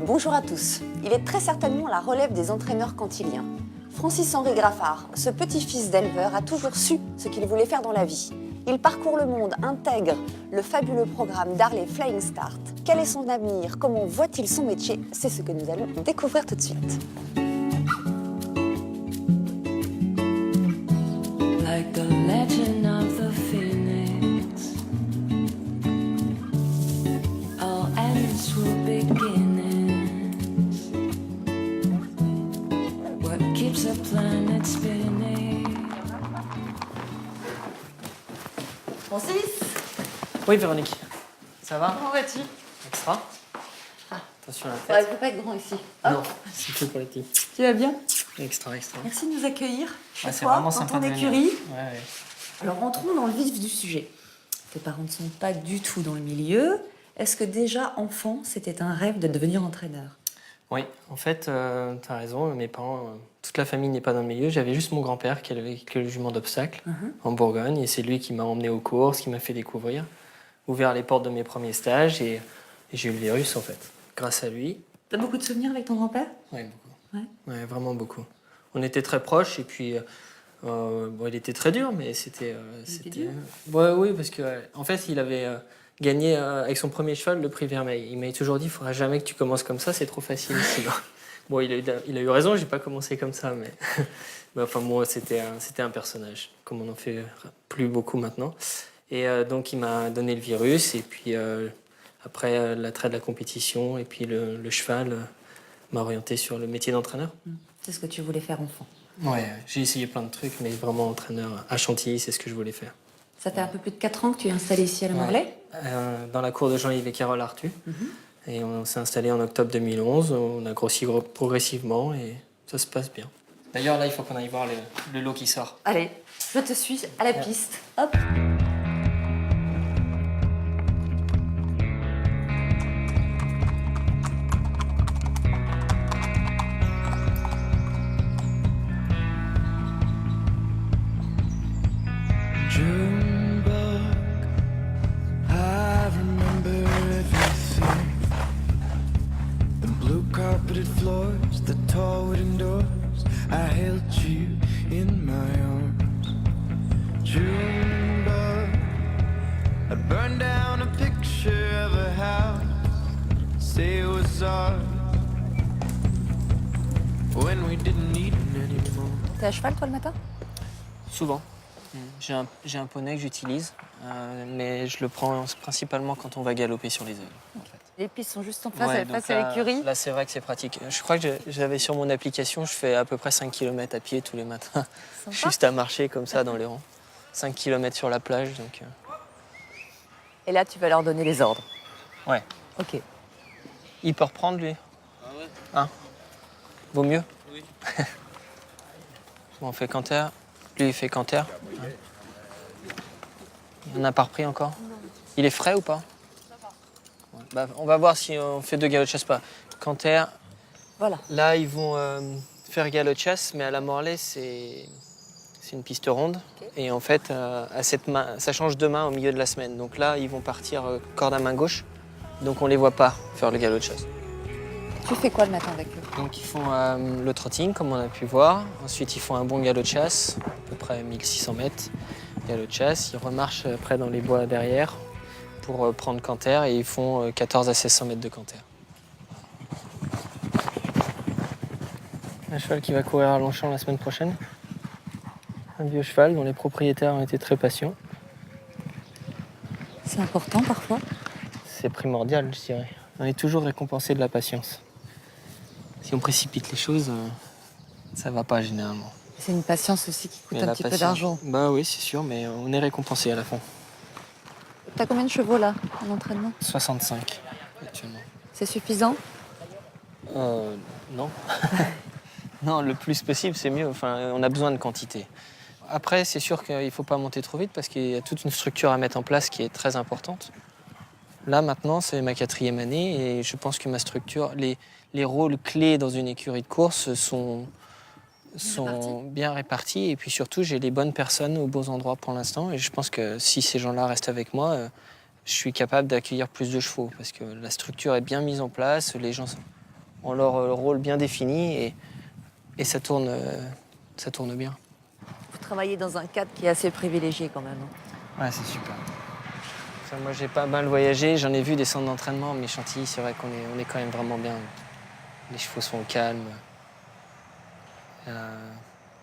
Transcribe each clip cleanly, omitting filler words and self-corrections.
Bonjour à tous. Il est très certainement la relève des entraîneurs cantiliens. Francis-Henri Graffard, ce petit-fils d'éleveur, a toujours su ce qu'il voulait faire dans la vie. Il parcourt le monde, intègre le fabuleux programme d'Harley Flying Start. Quel est son avenir? Comment voit-il son métier? C'est ce que nous allons découvrir tout de suite. Like the legend of the phoenix, all ends will beginnings. What keeps the planet spinning? Francis, Oui, Véronique. Ça va? comment vas-tu? Extra. Ah. Attention à la Il tête. ne peut pas être grand ici. Non, c'est tout pour les petits. Tu vas bien? Extra, extra. Merci de nous accueillir chez Ouais, c'est toi, vraiment dans sympa ton de venir. écurie. Ouais. Alors rentrons dans le vif du sujet. Tes parents ne sont pas du tout dans le milieu. Est-ce que déjà, enfant, c'était un rêve de devenir entraîneur? Oui, en fait, t'as raison, mes parents, toute la famille n'est pas dans le milieu. J'avais juste mon grand-père qui avait que le jument d'obstacle en Bourgogne. Et c'est lui qui m'a emmené aux courses, qui m'a fait découvrir, ouvert les portes de mes premiers stages. Et j'ai eu le virus, en fait, grâce à lui. T'as beaucoup de souvenirs avec ton grand-père? Oui, beaucoup. Ouais. Ouais, vraiment beaucoup. On était très proches et puis bon, il était très dur, mais c'était. dur Ouais, oui, parce que en fait, il avait gagné avec son premier cheval le prix Vermeil. Il m'avait toujours dit, il faudra jamais que tu commences comme ça, c'est trop facile sinon. Bon, il a eu raison, j'ai pas commencé comme ça, mais, mais enfin moi, c'était un personnage, comme on en fait plus beaucoup maintenant. Et donc il m'a donné le virus et puis après l'attrait de la compétition et puis le cheval m'a orienté sur le métier d'entraîneur. C'est ce que tu voulais faire enfant. Ouais, j'ai essayé plein de trucs, mais vraiment entraîneur à Chantilly, c'est ce que je voulais faire. Ça fait un peu plus de 4 ans que tu es installé ici à la Morlaix. Dans la cour de Jean-Yves et Carole Artu. Et on s'est installé en octobre 2011. On a grossi progressivement et ça se passe bien. D'ailleurs, là, il faut qu'on aille voir le lot qui sort. Allez, je te suis à la piste. Hop. Junebug, I remember everything. The blue carpeted floors, the tall wooden doors. I held you in my arms. Junebug, I burned down a picture of a house. Say it was ours when we didn't need it anymore. T'es à cheval, toi, le matin? Souvent. J'ai un poney que j'utilise, mais je le prends principalement quand on va galoper sur les ailes. En fait. Les pistes sont juste en face, Ouais, face donc à l'écurie. Là, c'est vrai que c'est pratique. Je crois que j'avais sur mon application, je fais à peu près 5 km à pied tous les matins. Juste à marcher comme ça dans les rangs. 5 km sur la plage. Donc, Et là, tu vas leur donner les ordres. Ouais. Ok. Il peut reprendre, lui? Ah ouais. Hein? Vaut mieux? Oui. Bon, on fait canter. Lui, il fait canter. Il n'en a pas repris encore? Il est frais ou pas? Ouais. Bah, on va voir si on fait 2 galops de chasse pas. Canter. Voilà. Là, ils vont faire galop de chasse, mais à la Morlaix, c'est une piste ronde. Okay. Et en fait, à cette main, ça change de main au milieu de la semaine. Donc là, ils vont partir corde à main gauche. Donc on les voit pas faire le galop de chasse. Tu fais quoi le matin avec eux? Donc ils font le trotting, comme on a pu voir. Ensuite, ils font un bon galop de chasse, à peu près 1600 mètres. Galop de chasse. Ils remarchent après dans les bois derrière pour prendre canter et ils font 14 à 1600 mètres de canter. Un cheval qui va courir à Longchamp la semaine prochaine. Un vieux cheval dont les propriétaires ont été très patients. C'est important parfois? C'est primordial, je dirais. On est toujours récompensé de la patience. Si on précipite les choses, ça va pas généralement. C'est une patience aussi qui coûte un petit peu d'argent. Bah oui, c'est sûr, mais on est récompensé à la fin. T'as combien de chevaux là, en entraînement? 65 actuellement. C'est suffisant? Non. Non, le plus possible, c'est mieux. Enfin, on a besoin de quantité. Après, c'est sûr qu'il ne faut pas monter trop vite parce qu'il y a toute une structure à mettre en place qui est très importante. Là, maintenant, c'est ma 4e année et je pense que ma structure, les rôles clés dans une écurie de course sont bien répartis. Et puis surtout, j'ai les bonnes personnes aux bons endroits pour l'instant. Et je pense que si ces gens-là restent avec moi, je suis capable d'accueillir plus de chevaux parce que la structure est bien mise en place. Les gens ont leur rôle bien défini et ça tourne bien. Vous travaillez dans un cadre qui est assez privilégié quand même. Ouais, c'est super. Enfin, moi, j'ai pas mal voyagé, j'en ai vu des centres d'entraînement, mais Chantilly, c'est vrai on est quand même vraiment bien. Les chevaux sont au calme.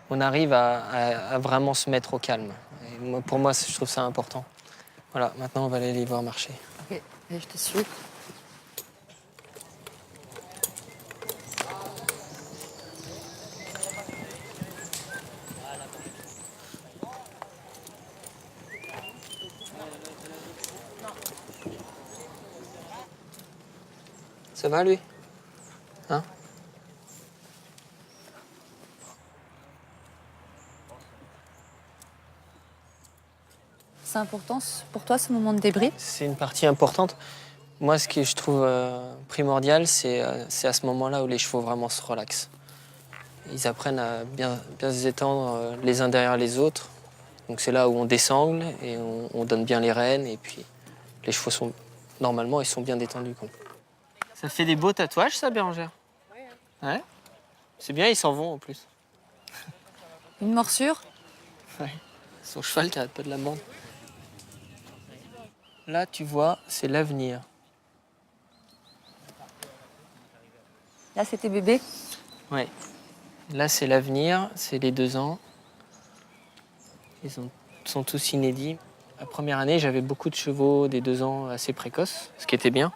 On arrive à vraiment se mettre au calme. Et pour moi, je trouve ça important. Voilà, maintenant, on va aller les voir marcher. Ok, et je te suis. Ça va, lui? Hein? C'est important pour toi ce moment de débrief? C'est une partie importante. Moi, ce que je trouve primordial, c'est à ce moment-là où les chevaux vraiment se relaxent. Ils apprennent à bien se détendre les uns derrière les autres. Donc c'est là où on désangle et on donne bien les rênes. Et puis les chevaux sont, normalement, ils sont bien détendus. Ça fait des beaux tatouages, ça, Bérangère? Ouais. C'est bien, ils s'en vont en plus. Une morsure? Ouais. Son cheval qui arrête pas de la mordre. Là, tu vois, c'est l'avenir. Là, c'était bébé? Ouais. Là, c'est l'avenir, c'est les 2 ans. Ils sont tous inédits. La première année, j'avais beaucoup de chevaux des 2 ans assez précoces, ce qui était bien.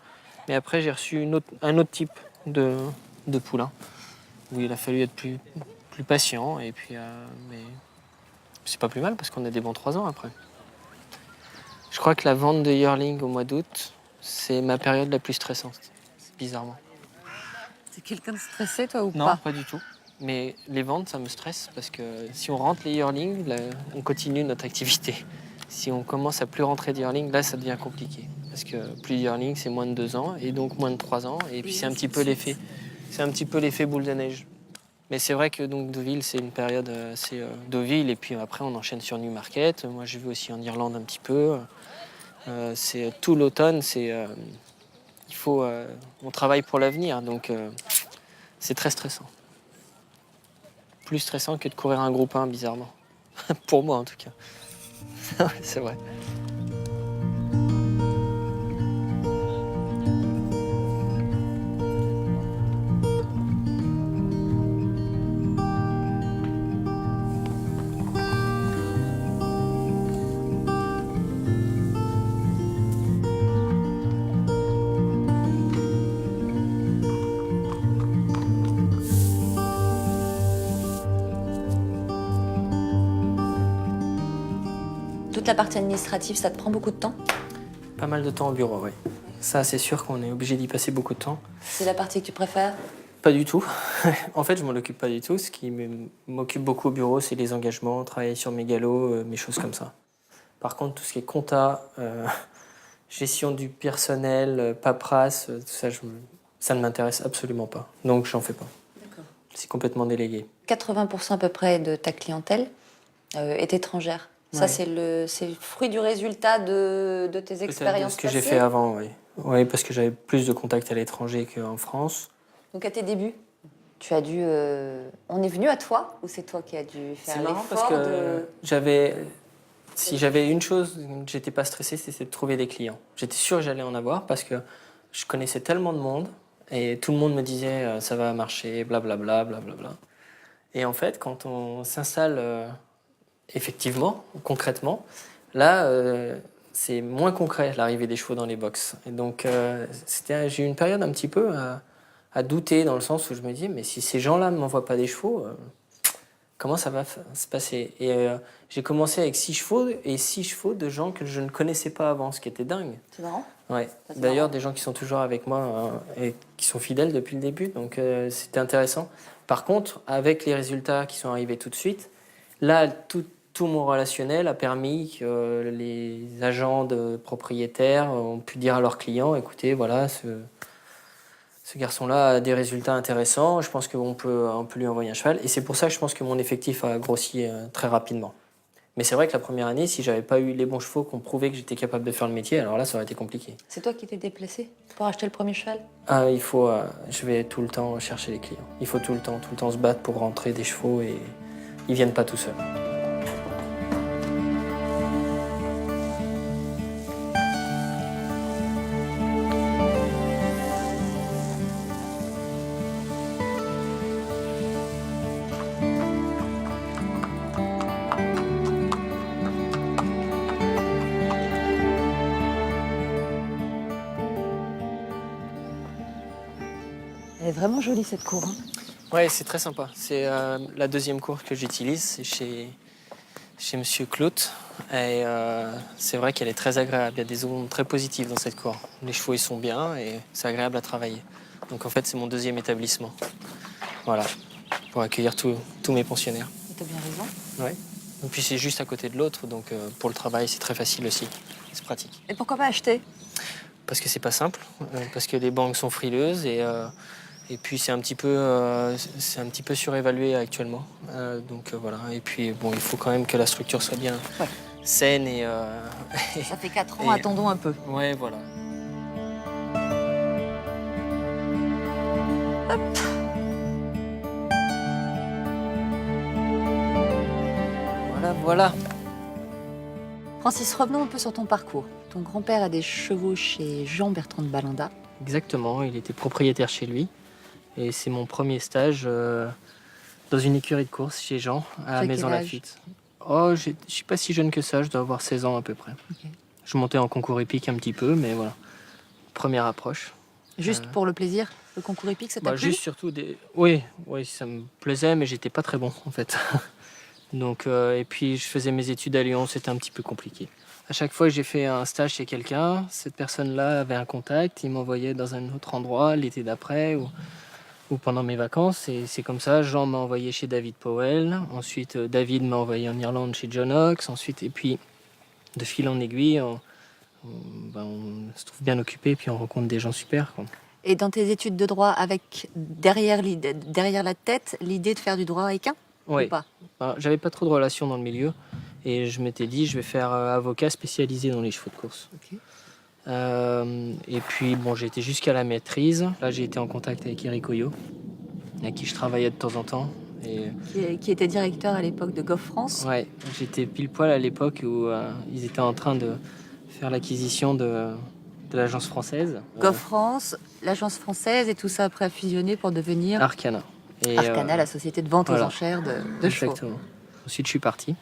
Mais après, j'ai reçu un autre type de poulain, où il a fallu être plus patient. Et puis, mais c'est pas plus mal, parce qu'on a des bons 3 ans après. Je crois que la vente de yearling au mois d'août, c'est ma période la plus stressante, bizarrement. T'es quelqu'un de stressé, toi, ou Non, pas? pas du tout. Mais les ventes, ça me stresse parce que si on rentre les yearlings, là, on continue notre activité. Si on commence à plus rentrer de yearlings, là, ça devient compliqué. Parce que plus de yearlings, c'est moins de 2 ans et donc moins de 3 ans. Et puis c'est un petit peu l'effet boule de neige. Mais c'est vrai que donc Deauville, c'est une période assez Deauville. Et puis après, on enchaîne sur Newmarket. Moi, j'ai vu aussi en Irlande un petit peu. C'est tout l'automne. On travaille pour l'avenir. Donc c'est très stressant. Plus stressant que de courir un groupe 1, bizarrement. Pour moi, en tout cas. Ouais, c'est vrai. Toute la partie administrative, ça te prend beaucoup de temps? Pas mal de temps au bureau, oui. Ça, c'est sûr qu'on est obligé d'y passer beaucoup de temps. C'est la partie que tu préfères? Pas du tout. En fait, je m'en occupe pas du tout. Ce qui m'occupe beaucoup au bureau, c'est les engagements, travailler sur mes galops, mes choses comme ça. Par contre, tout ce qui est compta, gestion du personnel, paperasse, tout ça, ça ne m'intéresse absolument pas. Donc, j'en fais pas. D'accord. C'est complètement délégué. 80% à peu près de ta clientèle est étrangère. Ça, Ouais. c'est le fruit du résultat de tes expériences Ce que j'ai passées. fait avant, oui. Oui, parce que j'avais plus de contacts à l'étranger qu'en France. Donc à tes débuts, tu as dû... On est venu à toi ou c'est toi qui as dû faire C'est marrant parce l'effort que si j'avais une chose dont j'étais pas stressé, c'était de trouver des clients. J'étais sûr que j'allais en avoir parce que je connaissais tellement de monde et tout le monde me disait ça va marcher, blablabla, blablabla. Et en fait, quand on s'installe effectivement, concrètement, là, c'est moins concret l'arrivée des chevaux dans les box. Et donc, j'ai eu une période un petit peu à douter dans le sens où je me dis mais si ces gens-là ne m'envoient pas des chevaux, comment ça va se passer? Et j'ai commencé avec 6 chevaux et 6 chevaux de gens que je ne connaissais pas avant, ce qui était dingue. C'est marrant. Ouais. C'est D'ailleurs, marrant. des gens qui sont toujours avec moi et qui sont fidèles depuis le début, donc c'était intéressant. Par contre, avec les résultats qui sont arrivés tout de suite, là, tout mon relationnel a permis que les agents de propriétaires ont pu dire à leurs clients, écoutez, voilà, ce garçon-là a des résultats intéressants, je pense qu'on peut lui envoyer un cheval. Et c'est pour ça que je pense que mon effectif a grossi très rapidement. Mais c'est vrai que la première année, si j'avais pas eu les bons chevaux qui ont prouvé que j'étais capable de faire le métier, alors là, ça aurait été compliqué. C'est toi qui t'es déplacé pour acheter le premier cheval? Je vais tout le temps chercher les clients. Il faut tout le temps se battre pour rentrer des chevaux et ils viennent pas tout seuls. Elle est vraiment jolie cette cour. Hein. Ouais, c'est très sympa. C'est la deuxième cour que j'utilise, c'est chez Monsieur Clout. Et c'est vrai qu'elle est très agréable. Il y a des ondes très positives dans cette cour. Les chevaux ils sont bien et c'est agréable à travailler. Donc en fait, c'est mon deuxième établissement. Voilà, pour accueillir tous mes pensionnaires. Et t'as bien raison. Ouais. Et puis c'est juste à côté de l'autre, donc pour le travail, c'est très facile aussi. C'est pratique. Et pourquoi pas acheter? Parce que c'est pas simple, parce que les banques sont frileuses et puis c'est un petit peu surévalué actuellement. Donc voilà. Et puis bon, il faut quand même que la structure soit bien saine et. Ça fait 4 ans, attendons un peu. Ouais, voilà. Hop. Voilà. Francis, revenons un peu sur ton parcours. Ton grand-père a des chevaux chez Jean-Bertrand de Balanda. Exactement, il était propriétaire chez lui. Et c'est mon premier stage dans une écurie de course chez Jean, à quel Maison âge? Lafitte. Oh, je suis pas si jeune que ça, je dois avoir 16 ans à peu près. Okay. Je montais en concours épique un petit peu, mais voilà. Première approche. Juste pour le plaisir, le concours épique, ça t'a plu? Juste surtout Oui, ça me plaisait, mais j'étais pas très bon en fait. Donc, et puis je faisais mes études à Lyon, c'était un petit peu compliqué. À chaque fois que j'ai fait un stage chez quelqu'un, cette personne-là avait un contact, il m'envoyait dans un autre endroit l'été d'après ou pendant mes vacances. Et c'est comme ça, Jean m'a envoyé chez David Powell, ensuite David m'a envoyé en Irlande chez John Knox, ensuite, et puis de fil en aiguille, on se trouve bien occupé, puis on rencontre des gens super, quoi. Et dans tes études de droit, avec derrière la tête, l'idée de faire du droit équin? Oui. Ou pas? J'avais pas trop de relations dans le milieu et je m'étais dit je vais faire avocat spécialisé dans les chevaux de course. Okay. Et puis bon, j'ai été jusqu'à la maîtrise. Là, j'ai été en contact avec Eric Oyo, avec qui je travaillais de temps en temps. Qui était directeur à l'époque de Goff France. Ouais, j'étais pile poil à l'époque où ils étaient en train de faire l'acquisition de l'agence française. Goff France, l'agence française et tout ça après a fusionné pour devenir Arcana. Arcana, la société de vente aux enchères de chevaux. Exactement. Ensuite, je suis parti.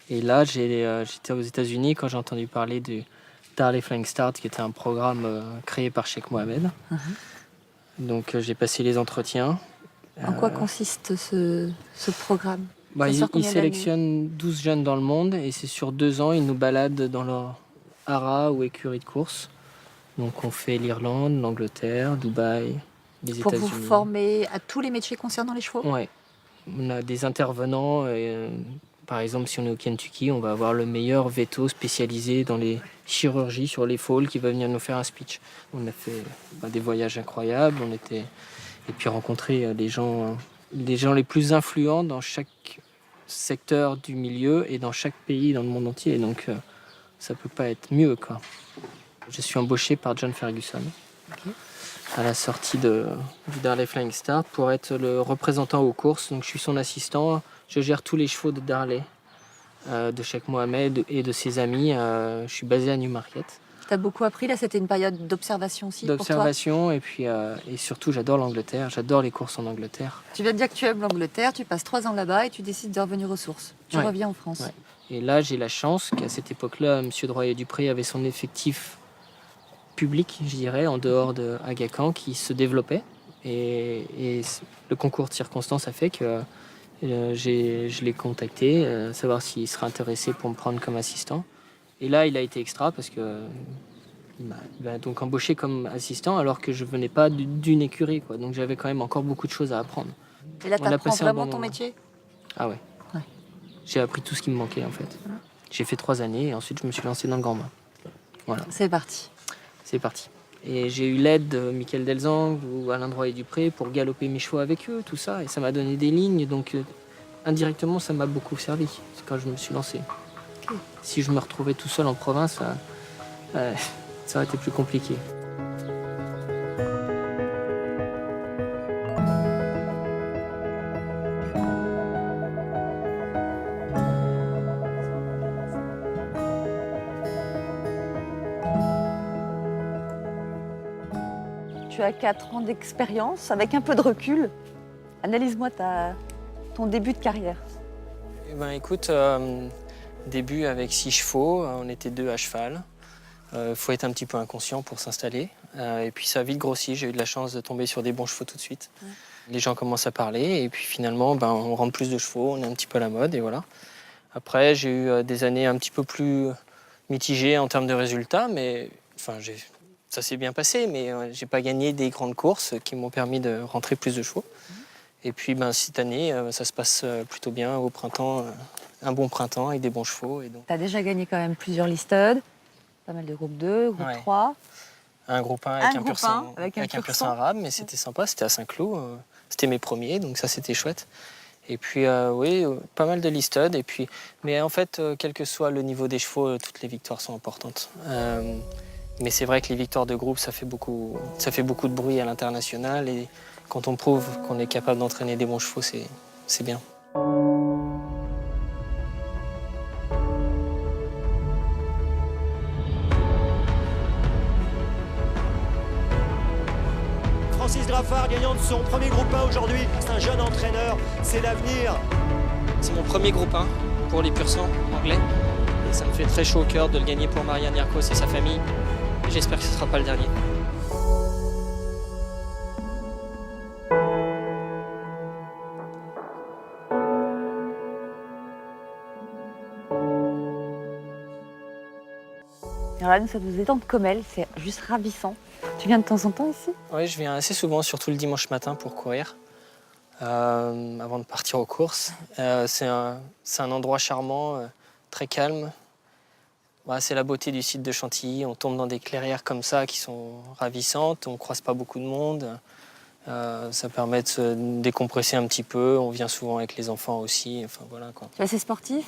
Et là, j'étais aux États-Unis quand j'ai entendu parler du Darley Flying Start, qui était un programme créé par Cheikh Mohammed. Donc, j'ai passé les entretiens. En quoi consiste ce programme? Il sélectionne 12 jeunes dans le monde et c'est sur 2 ans, ils nous baladent dans leur haras ou écurie de course. Donc, on fait l'Irlande, l'Angleterre, Dubaï, les États-Unis. Pour vous former à tous les métiers concernant les chevaux? Ouais. On a des intervenants. Par exemple, si on est au Kentucky, on va avoir le meilleur veto spécialisé dans les chirurgies sur les faules qui va venir nous faire un speech. On a fait des voyages incroyables. Et puis rencontrer les gens les plus influents dans chaque secteur du milieu et dans chaque pays dans le monde entier. Donc ça peut pas être mieux, quoi. Je suis embauché par John Ferguson. Okay. À la sortie du Darley Flying Start pour être le représentant aux courses. Donc je suis son assistant, je gère tous les chevaux de Darley, de Cheikh Mohammed et de ses amis. Je suis basé à Newmarket. Tu as beaucoup appris là, c'était une période d'observation aussi pour toi? D'observation et puis et surtout j'adore l'Angleterre, j'adore les courses en Angleterre. Tu viens de dire que tu aimes l'Angleterre, tu passes 3 ans là-bas et tu décides de revenir aux sources. Tu reviens en France. Ouais. Et là j'ai la chance qu'à cette époque-là, M. Droyer-Dupré avait son effectif public, je dirais, en dehors de Aga Khan, qui se développait. Et le concours de circonstances a fait que je l'ai contacté, savoir s'il serait intéressé pour me prendre comme assistant. Et là, il a été extra parce que il m'a donc embauché comme assistant alors que je venais pas d'une écurie, quoi. Donc j'avais quand même encore beaucoup de choses à apprendre. Et là, tu apprends vraiment ton métier? Ah ouais. J'ai appris tout ce qui me manquait en fait. J'ai fait 3 années et ensuite je me suis lancé dans le grand bain. Voilà. C'est parti. C'est parti. Et j'ai eu l'aide de Michael Delzang ou Alain Droyer-Dupré pour galoper mes chevaux avec eux, tout ça. Et ça m'a donné des lignes. Donc indirectement, ça m'a beaucoup servi. C'est quand je me suis lancé. Okay. Si je me retrouvais tout seul en province, ça aurait été plus compliqué. Tu as 4 ans d'expérience, avec un peu de recul. Analyse-moi ton début de carrière. Eh ben, écoute, début avec 6 chevaux, on était 2 à cheval. Faut être un petit peu inconscient pour s'installer. Et puis ça a vite grossi, j'ai eu de la chance de tomber sur des bons chevaux tout de suite. Ouais. Les gens commencent à parler et puis finalement, on rentre plus de chevaux, on est un petit peu à la mode et voilà. Après, j'ai eu des années un petit peu plus mitigées en termes de résultats, mais enfin, ça s'est bien passé, mais j'ai pas gagné des grandes courses qui m'ont permis de rentrer plus de chevaux. Et puis cette année, ça se passe plutôt bien au printemps, un bon printemps avec des bons chevaux. Tu as déjà gagné quand même plusieurs listed, pas mal de groupe 2, groupe 3. Un groupe 1 avec un pur sang arabe, mais c'était sympa, c'était à Saint-Cloud. C'était mes premiers, donc ça c'était chouette. Et puis oui, pas mal de listed. Et puis, mais en fait, quel que soit le niveau des chevaux, toutes les victoires sont importantes. Mais c'est vrai que les victoires de groupe, ça fait beaucoup de bruit à l'international. Et quand on prouve qu'on est capable d'entraîner des bons chevaux, c'est bien. Francis Graffard, gagnant de son premier groupe 1 aujourd'hui. C'est un jeune entraîneur, c'est l'avenir. C'est mon premier groupe 1 pour les pur sang anglais. Et ça me fait très chaud au cœur de le gagner pour Marianne Yarcos et sa famille. Et j'espère que ce ne sera pas le dernier. Alors là, nous sommes aux étangs de Commelle, c'est juste ravissant. Tu viens de temps en temps ici? Oui, je viens assez souvent, surtout le dimanche matin pour courir, avant de partir aux courses. C'est un endroit charmant, très calme. C'est la beauté du site de Chantilly. On tombe dans des clairières comme ça qui sont ravissantes. On ne croise pas beaucoup de monde. Ça permet de se décompresser un petit peu. On vient souvent avec les enfants aussi. Enfin, voilà, quoi. Tu es assez sportif?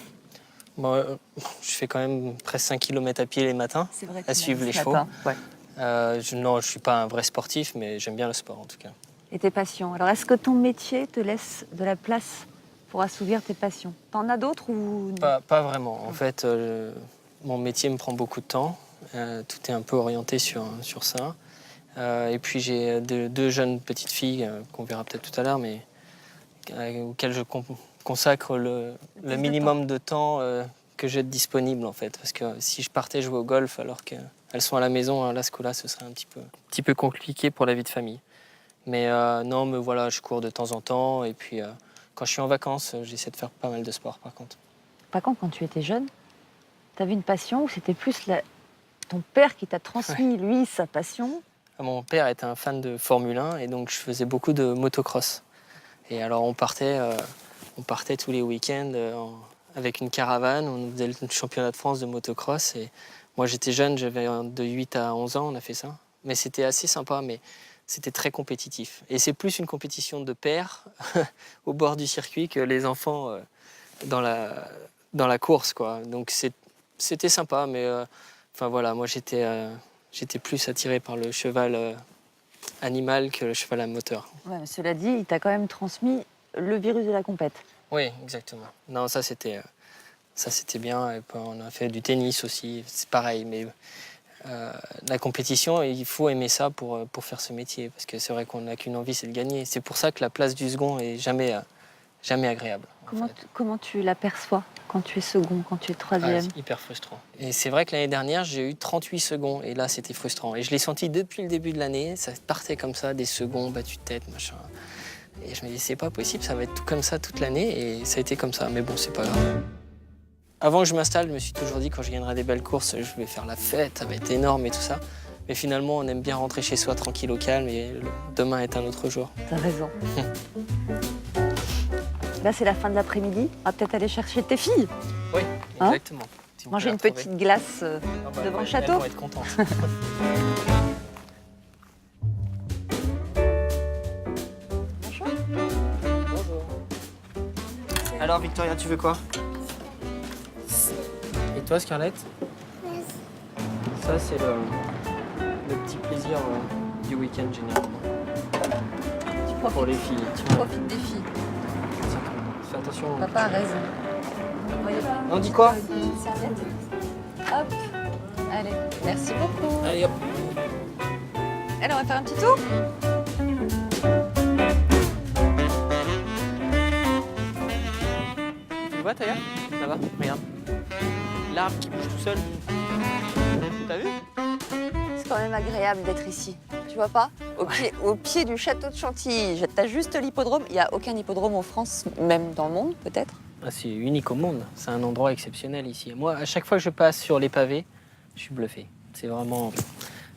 Je fais quand même presque 5 km à pied les matins, à suivre les chevaux. Ouais. Je ne suis pas un vrai sportif, mais j'aime bien le sport en tout cas. Et tes passions? Alors, est-ce que ton métier te laisse de la place pour assouvir tes passions? T'en as d'autres ou... Pas vraiment. En fait, mon métier me prend beaucoup de temps. Tout est un peu orienté sur ça. Et puis j'ai 2 jeunes petites filles qu'on verra peut-être tout à l'heure, mais auxquelles je consacre le minimum de temps que j'ai disponible en fait. Parce que si je partais jouer au golf alors qu'elles sont à la maison, là, ce coup-là, ce serait un petit peu compliqué pour la vie de famille. Mais non, mais voilà, je cours de temps en temps. Et puis quand je suis en vacances, j'essaie de faire pas mal de sport par contre. Par contre, quand tu étais jeune, tu avais une passion ou c'était plus ton père qui t'a transmis, lui, sa passion? Mon père était un fan de Formule 1 et donc je faisais beaucoup de motocross. Et alors on partait tous les week-ends avec une caravane, on faisait le championnat de France de motocross. Et moi j'étais jeune, j'avais de 8 à 11 ans, on a fait ça. Mais c'était assez sympa, mais c'était très compétitif. Et c'est plus une compétition de père au bord du circuit que les enfants dans la course, quoi. Donc c'était sympa, mais enfin voilà, moi j'étais plus attiré par le cheval animal que le cheval à moteur. Ouais, mais cela dit, il t'a quand même transmis le virus de la compète. Oui, exactement. Non, ça c'était bien. Et puis, on a fait du tennis aussi, c'est pareil. Mais la compétition, il faut aimer ça pour faire ce métier. Parce que c'est vrai qu'on n'a qu'une envie, c'est de gagner. C'est pour ça que la place du second est jamais agréable. Comment tu l'aperçois quand tu es second, quand tu es troisième? C'est hyper frustrant. Et c'est vrai que l'année dernière, j'ai eu 38 seconds. Et là, c'était frustrant. Et je l'ai senti depuis le début de l'année. Ça partait comme ça, des seconds, battus de tête, machin. Et je me dis, c'est pas possible, ça va être tout comme ça toute l'année. Et ça a été comme ça. Mais bon, c'est pas grave. Avant que je m'installe, je me suis toujours dit, quand je gagnerai des belles courses, je vais faire la fête, ça va être énorme et tout ça. Mais finalement, on aime bien rentrer chez soi tranquille au calme et demain est un autre jour. T'as raison. Là, c'est la fin de l'après-midi. On va peut-être aller chercher tes filles. Oui, exactement. Si manger une petite glace devant le château. Elles vont être contentes. Alors, Victoria, tu veux quoi? Et toi, Scarlett? Ça, c'est le petit plaisir du week-end, généralement. Tu profites, Pour les filles. tu Tiens, profites des filles. fais attention. Papa a raison. On dit quoi? Une serviette. Hop. Allez, merci beaucoup. Allez, hop. Allez, on va faire un petit tour. Tu le vois, Taya? Là-bas, regarde. L'arbre qui bouge tout seul. T'as vu? C'est quand même agréable d'être ici. Tu vois pas? Au pied du château de Chantilly. T'as juste l'hippodrome. Il n'y a aucun hippodrome en France, même dans le monde, peut-être. Ah, c'est unique au monde. C'est un endroit exceptionnel ici. Moi, à chaque fois que je passe sur les pavés, je suis bluffé. C'est vraiment...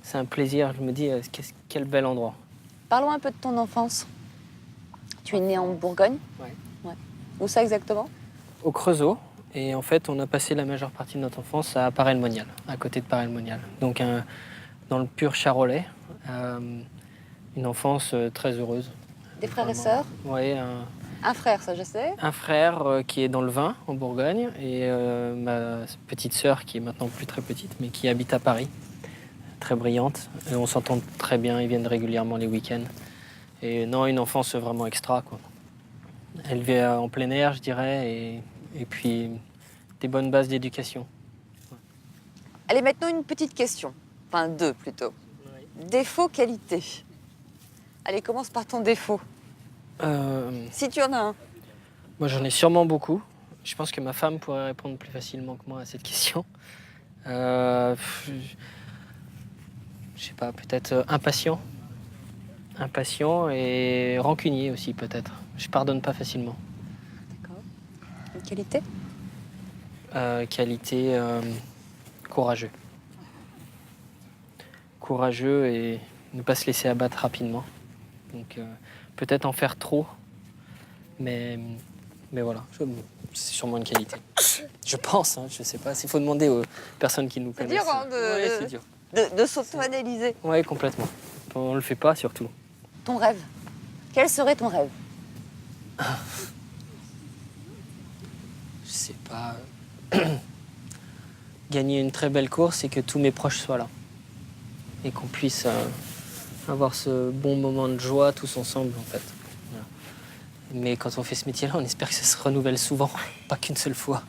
C'est un plaisir. Je me dis, quel bel endroit. Parlons un peu de ton enfance. Tu es né en Bourgogne? Ouais. Où ça exactement? Au Creusot. Et en fait, on a passé la majeure partie de notre enfance à Paray-le-Monial, à côté de Paray-le-Monial. Donc, dans le pur Charolais. Une enfance très heureuse. Des frères et sœurs? Oui, Un frère, ça je sais. un frère qui est dans le vin, en Bourgogne, et ma petite sœur qui est maintenant plus très petite, mais qui habite à Paris, très brillante. Et on s'entend très bien, ils viennent régulièrement les week-ends. Et non, une enfance vraiment extra, quoi. Élevée en plein air, je dirais, et puis des bonnes bases d'éducation. Allez, maintenant une petite question. Enfin, deux plutôt. Défaut, qualité. Allez, commence par ton défaut. Si tu en as un. Moi, j'en ai sûrement beaucoup. Je pense que ma femme pourrait répondre plus facilement que moi à cette question. Je sais pas, peut-être impatient. Impatient et rancunier aussi, peut-être. Je pardonne pas facilement. D'accord. Une qualité? Qualité, courageux. Courageux et ne pas se laisser abattre rapidement. Donc, peut-être en faire trop, mais voilà, c'est sûrement une qualité. Je pense, hein, je sais pas. Il faut demander aux personnes qui nous C'est connaissent. dur, hein, Ouais, c'est dur. de s'auto-analyser. Ouais, complètement. On le fait pas, surtout. Ton rêve. Quel serait ton rêve? Je sais pas. Gagner une très belle course et que tous mes proches soient là. Et qu'on puisse avoir ce bon moment de joie tous ensemble, en fait. Voilà. Mais quand on fait ce métier-là, on espère que ça se renouvelle souvent, pas qu'une seule fois.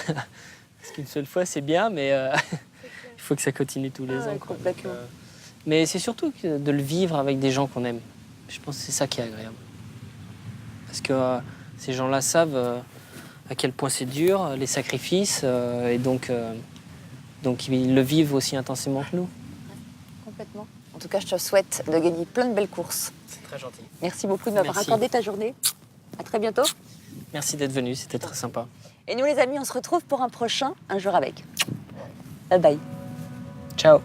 Parce qu'une seule fois, c'est bien, mais il faut que ça continue tous les ans, quoi. Complètement. Donc, mais c'est surtout de le vivre avec des gens qu'on aime. Je pense que c'est ça qui est agréable. Parce que ces gens-là savent à quel point c'est dur, les sacrifices, et donc ils le vivent aussi intensément que nous. Complètement. En tout cas, je te souhaite de gagner plein de belles courses. C'est très gentil. Merci beaucoup de m'avoir Merci. accordé ta journée. À très bientôt. Merci d'être venu, c'était très sympa. Et nous, les amis, on se retrouve pour un prochain Un jour avec. Bye bye. Ciao.